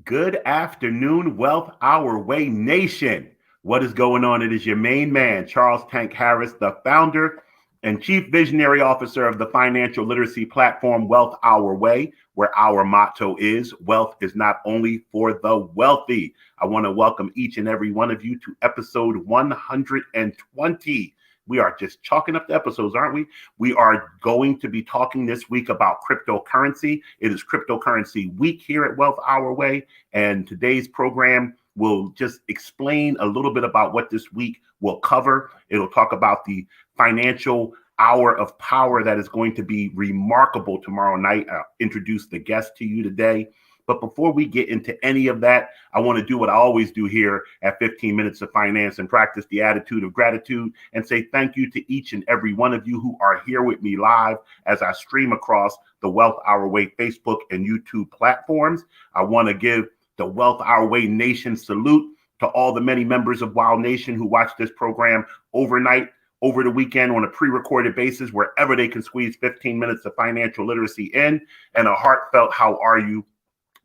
Good afternoon, Wealth Our Way Nation. What is going on? It is your main man, Charles Tank Harris, the founder and chief visionary officer of the financial literacy platform, Wealth Our Way, where our motto is wealth is not only for the wealthy. I want to welcome each and every one of you to episode 120. We are just chalking up the episodes, aren't we? We are going to be talking this week about cryptocurrency. It is cryptocurrency week here at Wealth Our Way. And today's program will just explain a little bit about what this week will cover. It'll talk about the financial hour of power that is going to be remarkable tomorrow night. I'll introduce the guest to you today. But before we get into any of that, I want to do what I always do here at 15 Minutes of Finance and practice the attitude of gratitude and say thank you to each and every one of you who are here with me live as I stream across the Wealth Our Way Facebook and YouTube platforms. I want to give the Wealth Our Way Nation salute to all the many members of Wild Nation who watch this program overnight, over the weekend on a pre-recorded basis, wherever they can squeeze 15 minutes of financial literacy in, and a heartfelt how are you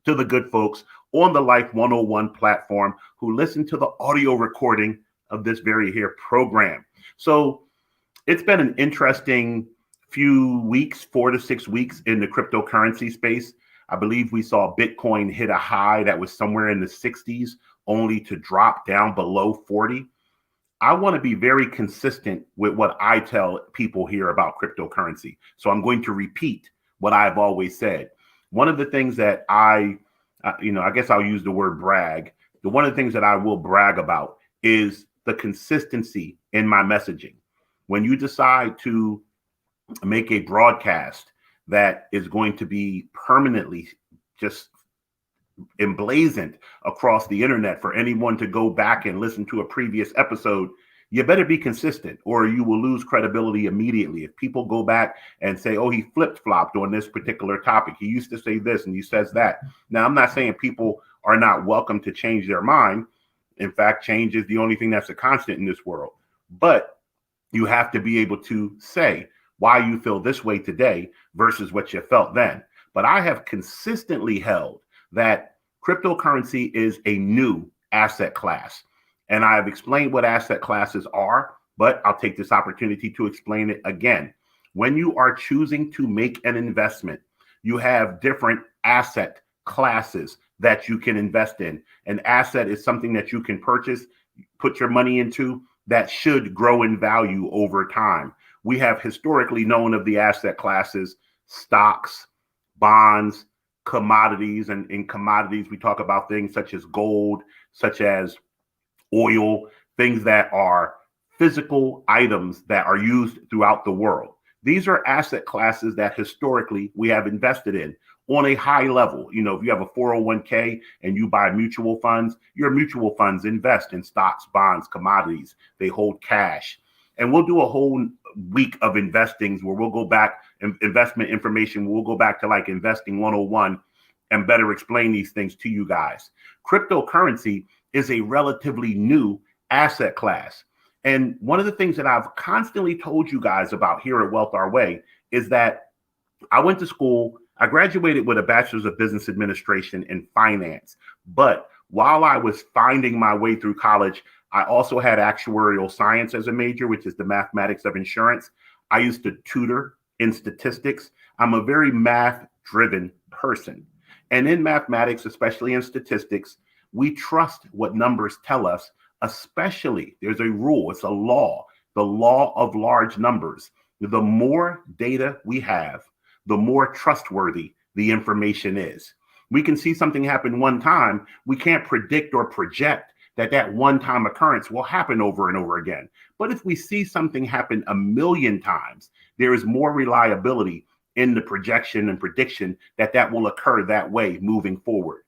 to the good folks on the Life 101 platform who listen to the audio recording of this very here program. So it's been an interesting few weeks, 4 to 6 weeks in the cryptocurrency space. I believe we saw Bitcoin hit a high that was somewhere in the 60s, only to drop down below 40. I want to be very consistent with what I tell people here about cryptocurrency. So I'm going to repeat what I've always said. One of the things that I guess I'll use the word brag. One of the things that I will brag about is the consistency in my messaging. When you decide to make a broadcast that is going to be permanently just emblazoned across the internet for anyone to go back and listen to a previous episode, you better be consistent or you will lose credibility immediately. If people go back and say, oh, he flip-flopped on this particular topic, he used to say this and he says that. Now, I'm not saying people are not welcome to change their mind. In fact, change is the only thing that's a constant in this world. But you have to be able to say why you feel this way today versus what you felt then. But I have consistently held that cryptocurrency is a new asset class. And I've explained what asset classes are, but I'll take this opportunity to explain it again. When you are choosing to make an investment, you have different asset classes that you can invest in. An asset is something that you can purchase, put your money into, that should grow in value over time. We have historically known of the asset classes, stocks, bonds, commodities, and in commodities, we talk about things such as gold, such as oil, things that are physical items that are used throughout the world. These are asset classes that historically we have invested in on a high level. You know, if you have a 401k and you buy mutual funds, your mutual funds invest in stocks, bonds, commodities. They hold cash. And we'll do a whole week of investings where we'll go back, investment information, we'll go back to like Investing 101 and better explain these things to you guys. Cryptocurrency is a relatively new asset class. And one of the things that I've constantly told you guys about here at Wealth Our Way is that I went to school, I graduated with a bachelor's of business administration in finance. But while I was finding my way through college, I also had actuarial science as a major, which is the mathematics of insurance. I used to tutor in statistics. I'm a very math-driven person. And in mathematics, especially in statistics, we trust what numbers tell us, especially there's a rule, it's a law, the law of large numbers. The more data we have, the more trustworthy the information is. We can see something happen one time. We can't predict or project that one-time occurrence will happen over and over again. But if we see something happen a million times, there is more reliability in the projection and prediction that will occur that way moving forward.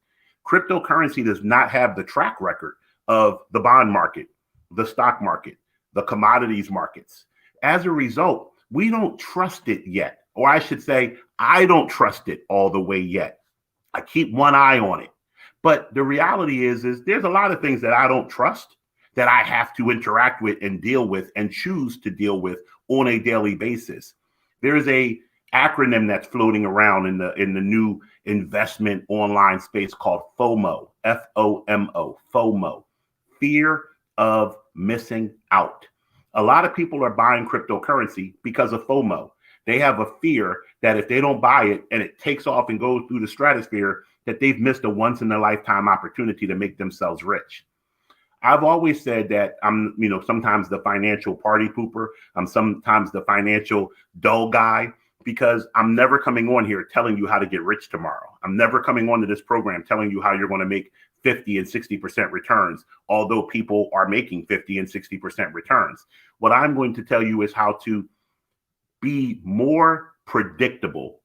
Cryptocurrency does not have the track record of the bond market, the stock market, the commodities markets. As a result, we don't trust it yet. Or I should say, I don't trust it all the way yet. I keep one eye on it. But the reality is there's a lot of things that I don't trust that I have to interact with and deal with and choose to deal with on a daily basis. There's a acronym that's floating around in the new investment online space called FOMO, FOMO, FOMO, fear of missing out. A lot of people are buying cryptocurrency because of FOMO. They have a fear that if they don't buy it and it takes off and goes through the stratosphere, that they've missed a once in a lifetime opportunity to make themselves rich. I've always said that I'm, sometimes the financial party pooper. I'm sometimes the financial dull guy, because I'm never coming on here telling you how to get rich tomorrow. I'm never coming on to this program telling you how you're going to make 50 and 60% returns, although people are making 50 and 60% returns. What I'm going to tell you is how to be more predictable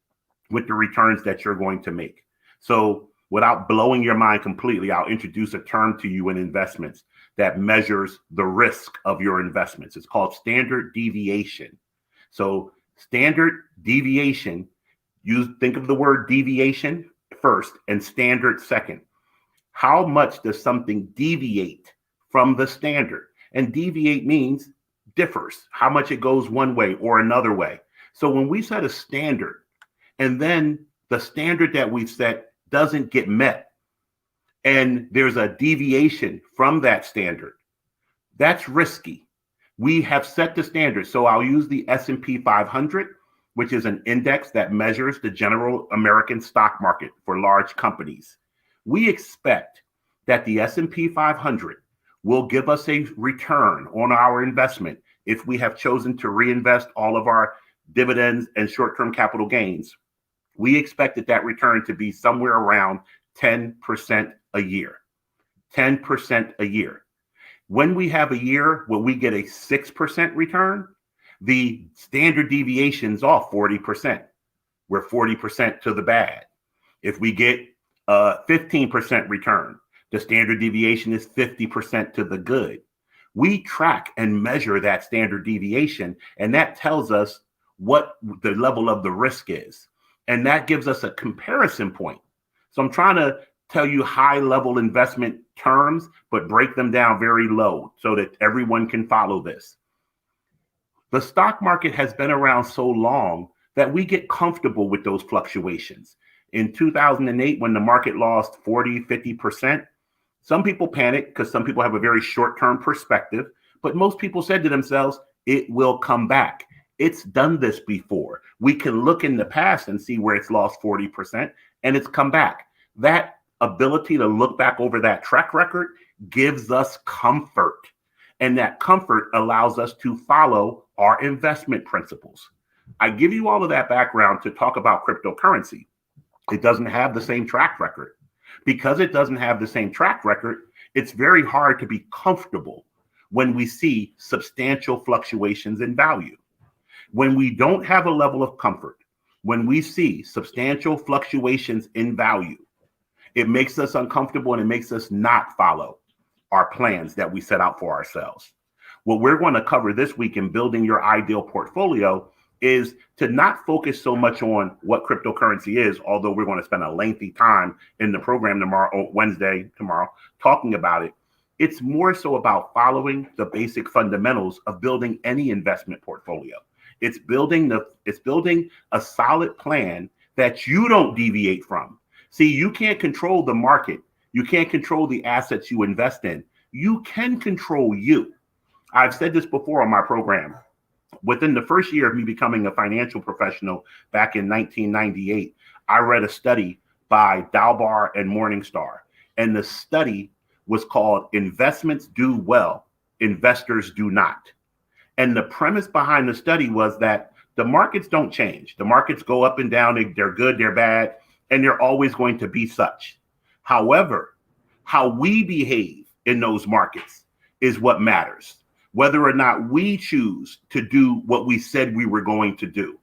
with the returns that you're going to make. So without blowing your mind completely, I'll introduce a term to you in investments that measures the risk of your investments. It's called standard deviation. So standard deviation, you think of the word deviation first and standard second. How much does something deviate from the standard? And deviate means differs, how much it goes one way or another way. So when we set a standard and then the standard that we've set doesn't get met and there's a deviation from that standard, that's risky. We have set the standard. So I'll use the S&P 500, which is an index that measures the general American stock market for large companies. We expect that the S&P 500 will give us a return on our investment if we have chosen to reinvest all of our dividends and short-term capital gains. We expected that return to be somewhere around 10% a year. 10% a year. When we have a year where we get a 6% return, the standard deviation's off 40%. We're 40% to the bad. If we get a 15% return, the standard deviation is 50% to the good. We track and measure that standard deviation, and that tells us what the level of the risk is. And that gives us a comparison point. So I'm trying to tell you high level investment terms, but break them down very low so that everyone can follow this. The stock market has been around so long that we get comfortable with those fluctuations. In 2008, when the market lost 40, 50%, some people panicked because some people have a very short-term perspective, but most people said to themselves, it will come back. It's done this before. We can look in the past and see where it's lost 40% and it's come back. That ability to look back over that track record gives us comfort. And that comfort allows us to follow our investment principles. I give you all of that background to talk about cryptocurrency. It doesn't have the same track record. Because it doesn't have the same track record, it's very hard to be comfortable when we see substantial fluctuations in value. When we don't have a level of comfort, when we see substantial fluctuations in value, it makes us uncomfortable and it makes us not follow our plans that we set out for ourselves. What we're going to cover this week in building your ideal portfolio is to not focus so much on what cryptocurrency is, although we're going to spend a lengthy time in the program tomorrow, Wednesday, tomorrow, talking about it. It's more so about following the basic fundamentals of building any investment portfolio. It's building a solid plan that you don't deviate from. See, you can't control the market. You can't control the assets you invest in. You can control you. I've said this before on my program. Within the first year of me becoming a financial professional back in 1998, I read a study by Dalbar and Morningstar. And the study was called Investments Do Well, Investors Do Not. And the premise behind the study was that the markets don't change. The markets go up and down. They're good, they're bad, and they're always going to be such. However, how we behave in those markets is what matters. Whether or not we choose to do what we said we were going to do.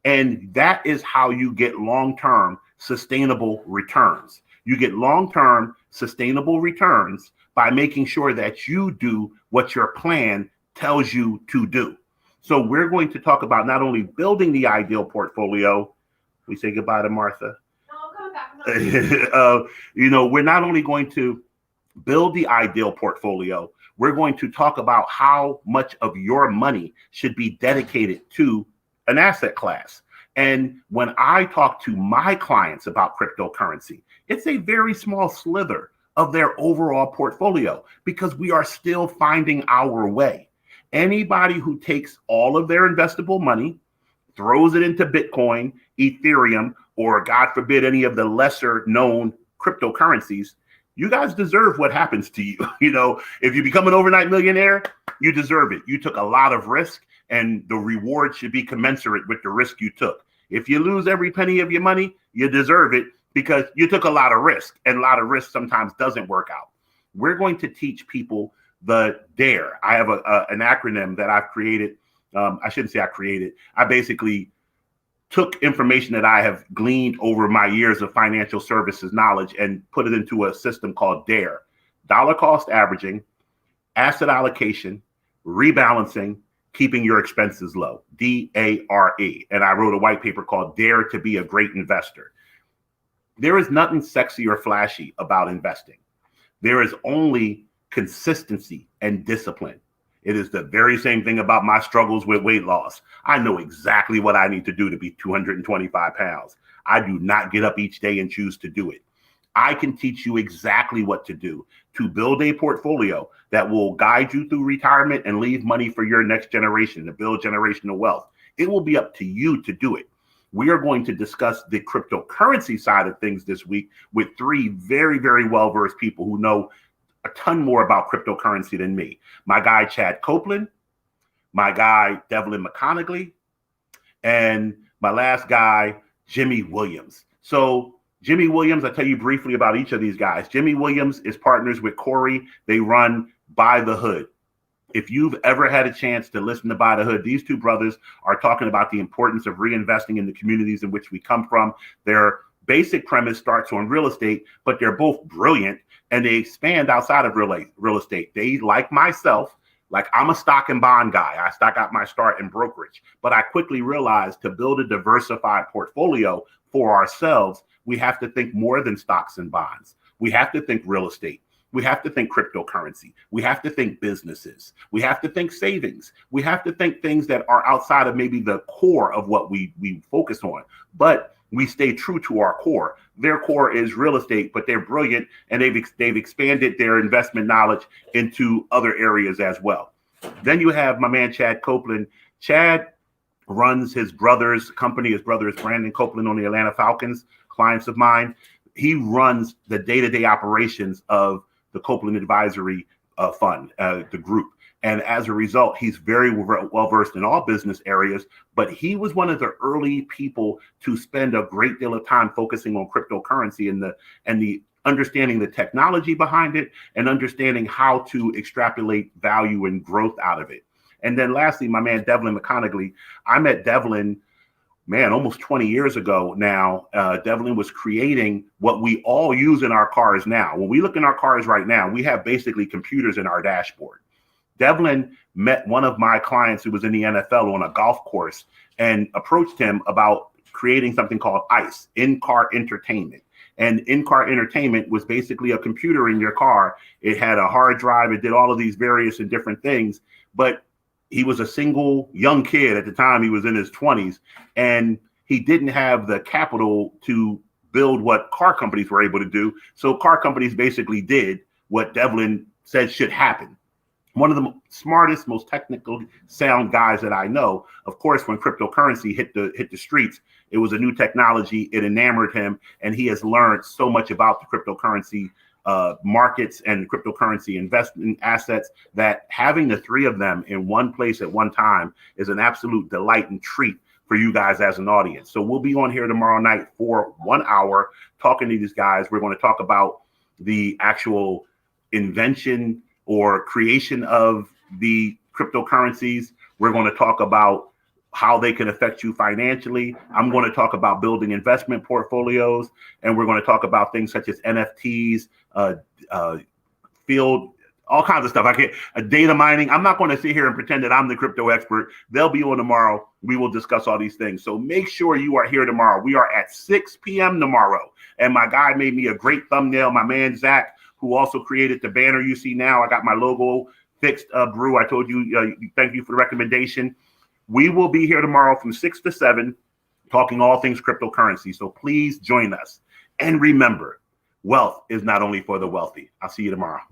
And that is how you get long-term sustainable returns. You get long-term sustainable returns by making sure that you do what your plan tells you to do. So we're going to talk about not only building the ideal portfolio. We say goodbye to Martha. No, I'm coming back. We're not only going to build the ideal portfolio, we're going to talk about how much of your money should be dedicated to an asset class. And when I talk to my clients about cryptocurrency, it's a very small slither of their overall portfolio because we are still finding our way. Anybody who takes all of their investable money, throws it into Bitcoin, Ethereum, or God forbid, any of the lesser known cryptocurrencies, you guys deserve what happens to you. If you become an overnight millionaire, you deserve it. You took a lot of risk and the reward should be commensurate with the risk you took. If you lose every penny of your money, you deserve it because you took a lot of risk, and a lot of risk sometimes doesn't work out. We're going to teach people the DARE. I have an acronym that I've created. I shouldn't say I created. I basically took information that I have gleaned over my years of financial services knowledge and put it into a system called DARE: dollar cost averaging, asset allocation, rebalancing, keeping your expenses low, DARE. And I wrote a white paper called Dare to Be a Great Investor. There is nothing sexy or flashy about investing. There is only consistency and discipline. It is the very same thing about my struggles with weight loss. I know exactly what I need to do to be 225 pounds. I do not get up each day and choose to do it. I can teach you exactly what to do to build a portfolio that will guide you through retirement and leave money for your next generation to build generational wealth. It will be up to you to do it. We are going to discuss the cryptocurrency side of things this week with three very, very well-versed people who know a ton more about cryptocurrency than me. My guy, Chad Copeland, my guy, Devlin McConaughey, and my last guy, Jimmy Williams. So Jimmy Williams, I'll tell you briefly about each of these guys. Jimmy Williams is partners with Corey. They run By the Hood. If you've ever had a chance to listen to By the Hood, these two brothers are talking about the importance of reinvesting in the communities in which we come from. Their basic premise starts on real estate, but they're both brilliant and they expand outside of real estate. They, like myself, I'm a stock and bond guy. I got my start in brokerage, but I quickly realized to build a diversified portfolio for ourselves, we have to think more than stocks and bonds. We have to think real estate. We have to think cryptocurrency. We have to think businesses. We have to think savings. We have to think things that are outside of maybe the core of what we focus on, but we stay true to our core. Their core is real estate, but they're brilliant and they've expanded their investment knowledge into other areas as well. Then you have my man, Chad Copeland. Chad runs his brother's company. His brother is Brandon Copeland on the Atlanta Falcons, clients of mine. He runs the day-to-day operations of the Copeland Advisory Fund, the group. And as a result, he's very well-versed in all business areas, but he was one of the early people to spend a great deal of time focusing on cryptocurrency and the understanding the technology behind it and understanding how to extrapolate value and growth out of it. And then lastly, my man, Devlin McConaughey. I met Devlin, almost 20 years ago now. Devlin was creating what we all use in our cars now. When we look in our cars right now, we have basically computers in our dashboard. Devlin met one of my clients who was in the NFL on a golf course and approached him about creating something called ICE, in-car entertainment. And in-car entertainment was basically a computer in your car. It had a hard drive. It did all of these various and different things. But he was a single young kid at the time. He was in his 20s, and he didn't have the capital to build what car companies were able to do. So car companies basically did what Devlin said should happen. One of the smartest, most technical sound guys that I know. Of course, when cryptocurrency hit the streets, it was a new technology. It enamored him, and he has learned so much about the cryptocurrency markets and cryptocurrency investment assets that having the three of them in one place at one time is an absolute delight and treat for you guys as an audience. So we'll be on here tomorrow night for 1 hour talking to these guys. We're going to talk about the actual invention or creation of the cryptocurrencies. We're going to talk about how they can affect you financially. I'm going to talk about building investment portfolios, and we're going to talk about things such as NFTs, field, all kinds of stuff. Data mining. I'm not going to sit here and pretend that I'm the crypto expert. They'll be on tomorrow. We will discuss all these things. So make sure you are here tomorrow. We are at 6 p.m. tomorrow. And my guy made me a great thumbnail. My man, Zach, who also created the banner you see now. I got my logo fixed, Brew. I told you, thank you for the recommendation. We will be here tomorrow from 6 to 7. talking all things cryptocurrency. So please join us. And remember, wealth is not only for the wealthy. I'll see you tomorrow.